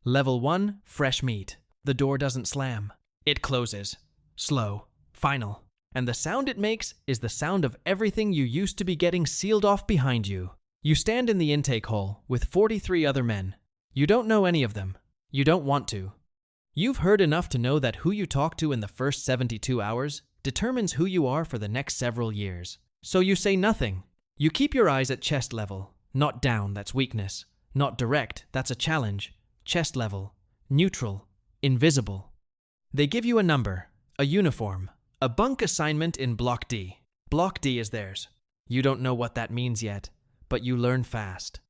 Level 1, fresh meat. The door doesn't slam. It closes. Slow. Final. And the sound it makes is the sound of everything you used to be getting sealed off behind you. You stand in the intake hall with 43 other men. You don't know any of them. You don't want to. You've heard enough to know that who you talk to in the first 72 hours determines who you are for the next several years. So you say nothing. You keep your eyes at chest level. Not down, that's weakness. Not direct, that's a challenge. Chest level. Neutral. Invisible. They give you a number, a uniform, a bunk assignment in Block D. Block D is theirs. You don't know what that means yet, but you learn fast.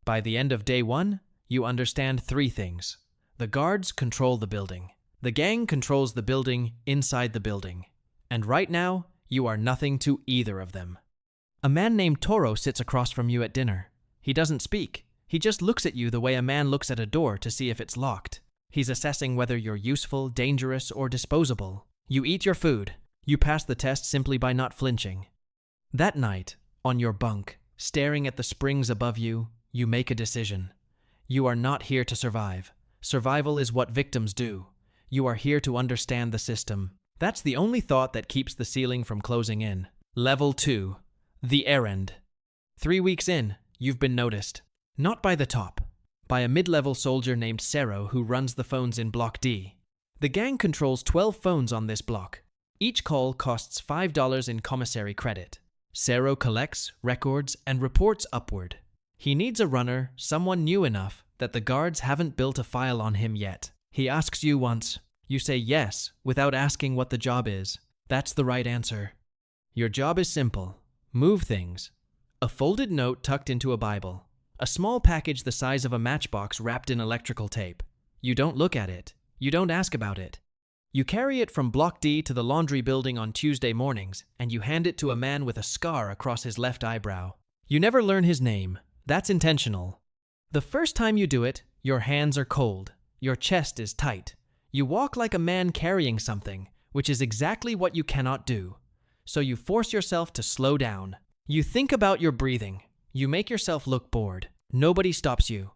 By the end of day 1, you understand 3 things. The guards control the building. The gang controls the building inside the building. And right now, you are nothing to either of them. A man named Toro sits across from you at dinner. He doesn't speak. He just looks at you the way a man looks at a door to see if it's locked. He's assessing whether you're useful, dangerous, or disposable. You eat your food. You pass the test simply by not flinching. That night, on your bunk, staring at the springs above you, you make a decision. You are not here to survive. Survival is what victims do. You are here to understand the system. That's the only thought that keeps the ceiling from closing in. Level 2. The errand. 3 weeks in, you've been noticed. Not by the top. By a mid-level soldier named Sero who runs the phones in Block D. The gang controls 12 phones on this block. Each call costs $5 in commissary credit. Sero collects, records, and reports upward. He needs a runner, someone new enough that the guards haven't built a file on him yet. He asks you once. You say yes, without asking what the job is. That's the right answer. Your job is simple. Move things. A folded note tucked into a Bible. A small package the size of a matchbox wrapped in electrical tape. You don't look at it. You don't ask about it. You carry it from Block D to the laundry building on Tuesday mornings, and you hand it to a man with a scar across his left eyebrow. You never learn his name. That's intentional. The first time you do it, your hands are cold. Your chest is tight. You walk like a man carrying something, which is exactly what you cannot do. So you force yourself to slow down. You think about your breathing. You make yourself look bored. Nobody stops you.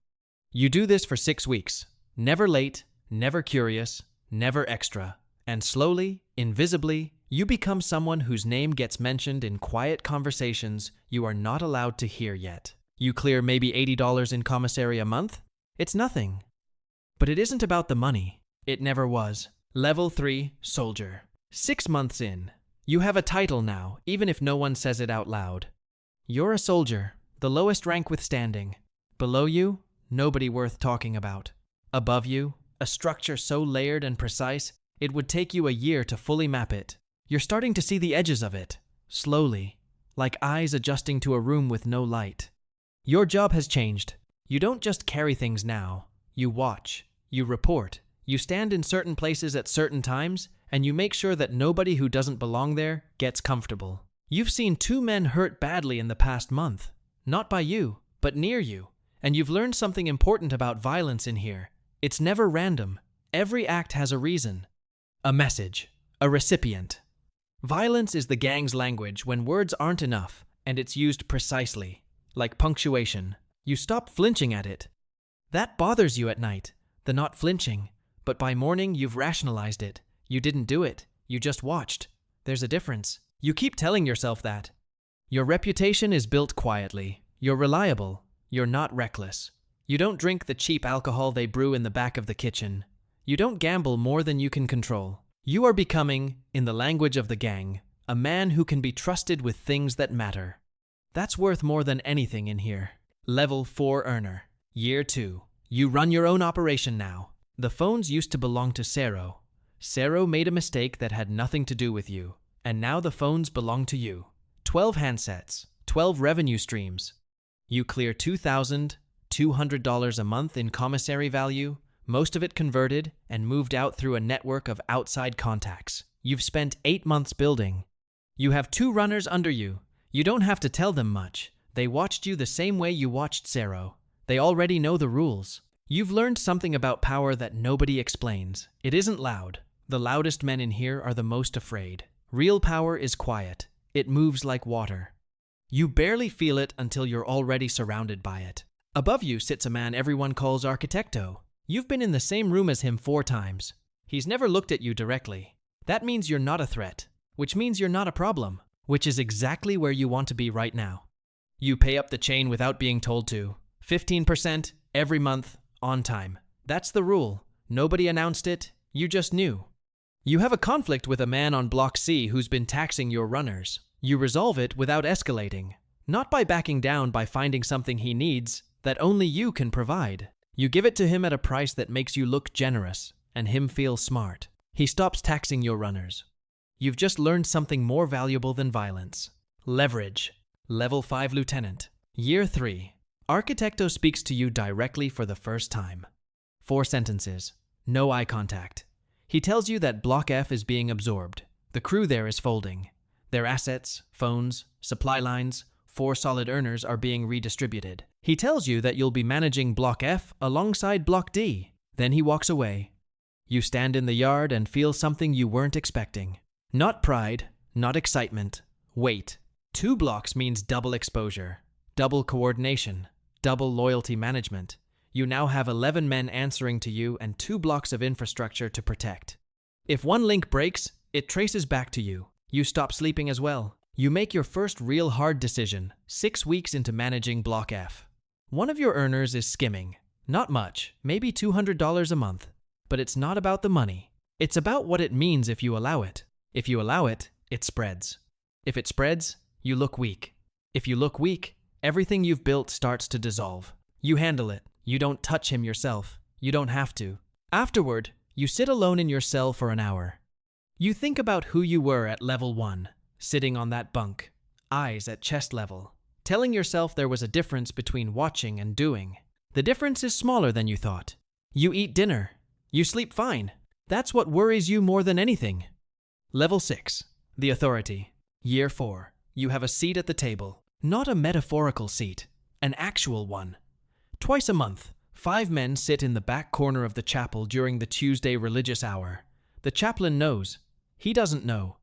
You do this for 6 weeks. Never late, never curious, never extra. And slowly, invisibly, you become someone whose name gets mentioned in quiet conversations you are not allowed to hear yet. You clear maybe $80 in commissary a month? It's nothing. But it isn't about the money. It never was. Level 3, Soldier. 6 months in. You have a title now, even if no one says it out loud. You're a soldier, the lowest rank withstanding. Below you, nobody worth talking about. Above you, a structure so layered and precise, it would take you a year to fully map it. You're starting to see the edges of it, slowly, like eyes adjusting to a room with no light. Your job has changed. You don't just carry things now. You watch, you report, you stand in certain places at certain times, and you make sure that nobody who doesn't belong there gets comfortable. You've seen 2 men hurt badly in the past month. Not by you, but near you. And you've learned something important about violence in here. It's never random. Every act has a reason. A message. A recipient. Violence is the gang's language when words aren't enough, and it's used precisely. Like punctuation. You stop flinching at it. That bothers you at night, the not flinching. But by morning, you've rationalized it. You didn't do it. You just watched. There's a difference. You keep telling yourself that. Your reputation is built quietly. You're reliable. You're not reckless. You don't drink the cheap alcohol they brew in the back of the kitchen. You don't gamble more than you can control. You are becoming, in the language of the gang, a man who can be trusted with things that matter. That's worth more than anything in here. Level 4 Earner. Year 2. You run your own operation now. The phones used to belong to Sero. Sero made a mistake that had nothing to do with you, and now the phones belong to you. 12 handsets, 12 revenue streams. You clear $2,200 a month in commissary value, most of it converted and moved out through a network of outside contacts. You've spent 8 months building. You have 2 runners under you. You don't have to tell them much. They watched you the same way you watched Sero. They already know the rules. You've learned something about power that nobody explains. It isn't loud. The loudest men in here are the most afraid. Real power is quiet. It moves like water. You barely feel it until you're already surrounded by it. Above you sits a man everyone calls Architecto. You've been in the same room as him 4 times. He's never looked at you directly. That means you're not a threat, which means you're not a problem, which is exactly where you want to be right now. You pay up the chain without being told to. 15% every month, on time. That's the rule. Nobody announced it, you just knew. You have a conflict with a man on Block C who's been taxing your runners. You resolve it without escalating, not by backing down by finding something he needs that only you can provide. You give it to him at a price that makes you look generous and him feel smart. He stops taxing your runners. You've just learned something more valuable than violence. Leverage. Level 5 Lieutenant. Year 3. Architecto speaks to you directly for the first time. 4 sentences. No eye contact. He tells you that Block F is being absorbed. The crew there is folding. Their assets, phones, supply lines, 4 solid earners are being redistributed. He tells you that you'll be managing Block F alongside Block D. Then he walks away. You stand in the yard and feel something you weren't expecting. Not pride, not excitement. Wait. 2 blocks means double exposure, double coordination, double loyalty management. You now have 11 men answering to you and 2 blocks of infrastructure to protect. If one link breaks, it traces back to you. You stop sleeping as well. You make your first real hard decision 6 weeks into managing Block F. One of your earners is skimming. Not much, maybe $200 a month. But it's not about the money. It's about what it means if you allow it. If you allow it, it spreads. If it spreads, you look weak. If you look weak, everything you've built starts to dissolve. You handle it. You don't touch him yourself. You don't have to. Afterward, you sit alone in your cell for an hour. You think about who you were at level 1, sitting on that bunk, eyes at chest level, telling yourself there was a difference between watching and doing. The difference is smaller than you thought. You eat dinner. You sleep fine. That's what worries you more than anything. Level 6, the authority. Year 4, you have a seat at the table. Not a metaphorical seat, an actual one. Twice a month, 5 men sit in the back corner of the chapel during the Tuesday religious hour. The chaplain knows. He doesn't know.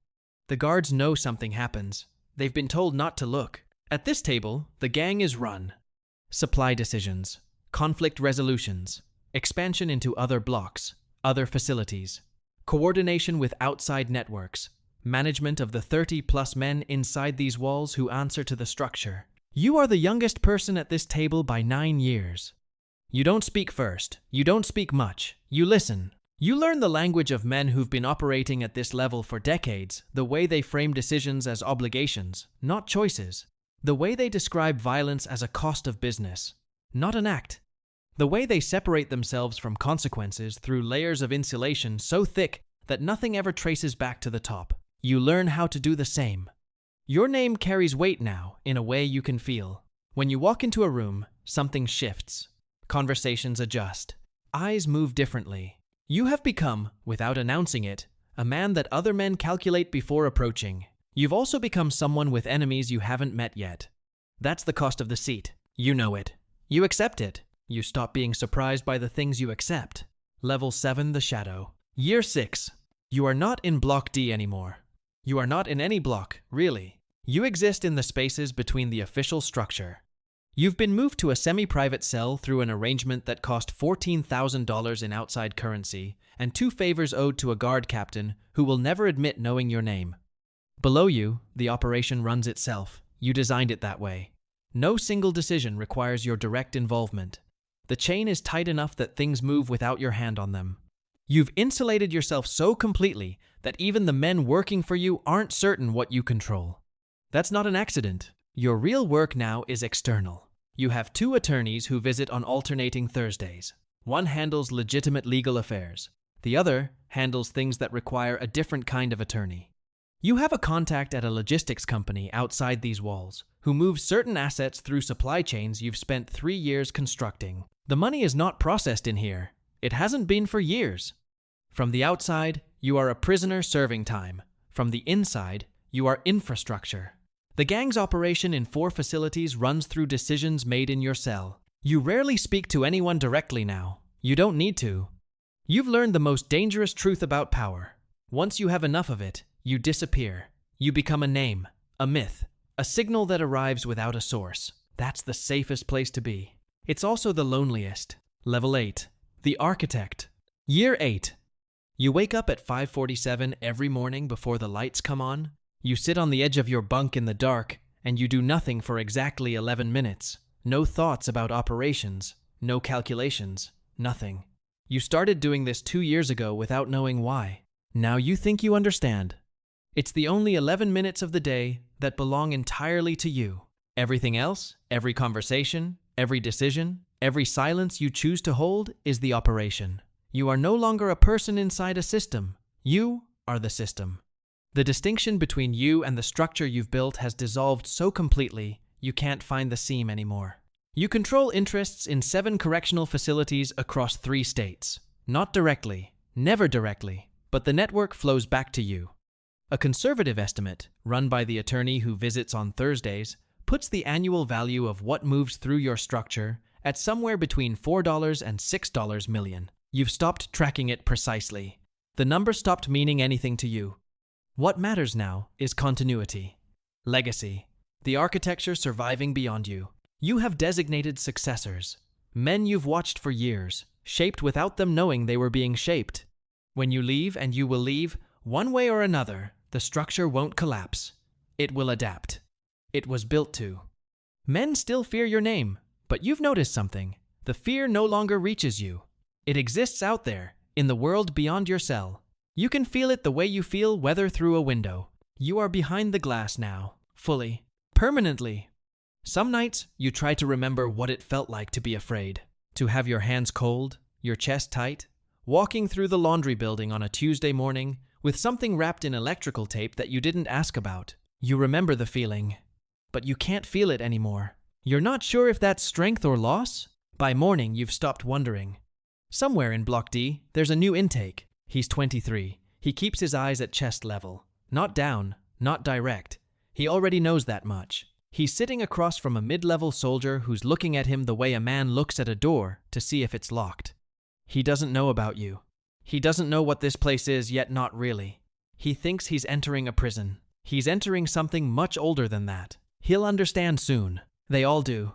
The guards know something happens. They've been told not to look. At this table, the gang is run. Supply decisions, conflict resolutions, expansion into other blocks, other facilities, coordination with outside networks, management of the 30+ men inside these walls who answer to the structure. You are the youngest person at this table by 9 years. You don't speak first. You don't speak much. You listen. You learn the language of men who've been operating at this level for decades, the way they frame decisions as obligations, not choices. The way they describe violence as a cost of business, not an act. The way they separate themselves from consequences through layers of insulation so thick that nothing ever traces back to the top. You learn how to do the same. Your name carries weight now in a way you can feel. When you walk into a room, something shifts. Conversations adjust. Eyes move differently. You have become, without announcing it, a man that other men calculate before approaching. You've also become someone with enemies you haven't met yet. That's the cost of the seat. You know it. You accept it. You stop being surprised by the things you accept. Level 7, the shadow. Year 6. You are not in Block D anymore. You are not in any block, really. You exist in the spaces between the official structure. You've been moved to a semi-private cell through an arrangement that cost $14,000 in outside currency and 2 favors owed to a guard captain who will never admit knowing your name. Below you, the operation runs itself. You designed it that way. No single decision requires your direct involvement. The chain is tight enough that things move without your hand on them. You've insulated yourself so completely that even the men working for you aren't certain what you control. That's not an accident. Your real work now is external. You have 2 attorneys who visit on alternating Thursdays. One handles legitimate legal affairs. The other handles things that require a different kind of attorney. You have a contact at a logistics company outside these walls who moves certain assets through supply chains you've spent 3 years constructing. The money is not processed in here. It hasn't been for years. From the outside, you are a prisoner serving time. From the inside, you are infrastructure. The gang's operation in 4 facilities runs through decisions made in your cell. You rarely speak to anyone directly now. You don't need to. You've learned the most dangerous truth about power. Once you have enough of it, you disappear. You become a name, a myth, a signal that arrives without a source. That's the safest place to be. It's also the loneliest. Level 8, The Architect. Year 8. You wake up at 5:47 every morning before the lights come on. You sit on the edge of your bunk in the dark, and you do nothing for exactly 11 minutes. No thoughts about operations, no calculations, nothing. You started doing this 2 years ago without knowing why. Now you think you understand. It's the only 11 minutes of the day that belong entirely to you. Everything else, every conversation, every decision, every silence you choose to hold is the operation. You are no longer a person inside a system. You are the system. The distinction between you and the structure you've built has dissolved so completely, you can't find the seam anymore. You control interests in 7 correctional facilities across 3 states. Not directly, never directly, but the network flows back to you. A conservative estimate, run by the attorney who visits on Thursdays, puts the annual value of what moves through your structure at somewhere between $4 and $6 million. You've stopped tracking it precisely. The number stopped meaning anything to you. What matters now is continuity. Legacy. The architecture surviving beyond you. You have designated successors. Men you've watched for years, shaped without them knowing they were being shaped. When you leave, and you will leave, one way or another, the structure won't collapse. It will adapt. It was built to. Men still fear your name, but you've noticed something. The fear no longer reaches you. It exists out there, in the world beyond your cell. You can feel it the way you feel weather through a window. You are behind the glass now, fully, permanently. Some nights, you try to remember what it felt like to be afraid, to have your hands cold, your chest tight, walking through the laundry building on a Tuesday morning with something wrapped in electrical tape that you didn't ask about. You remember the feeling, but you can't feel it anymore. You're not sure if that's strength or loss? By morning, you've stopped wondering. Somewhere in Block D, there's a new intake. He's 23. He keeps his eyes at chest level. Not down, not direct. He already knows that much. He's sitting across from a mid-level soldier who's looking at him the way a man looks at a door to see if it's locked. He doesn't know about you. He doesn't know what this place is, yet not really. He thinks he's entering a prison. He's entering something much older than that. He'll understand soon. They all do.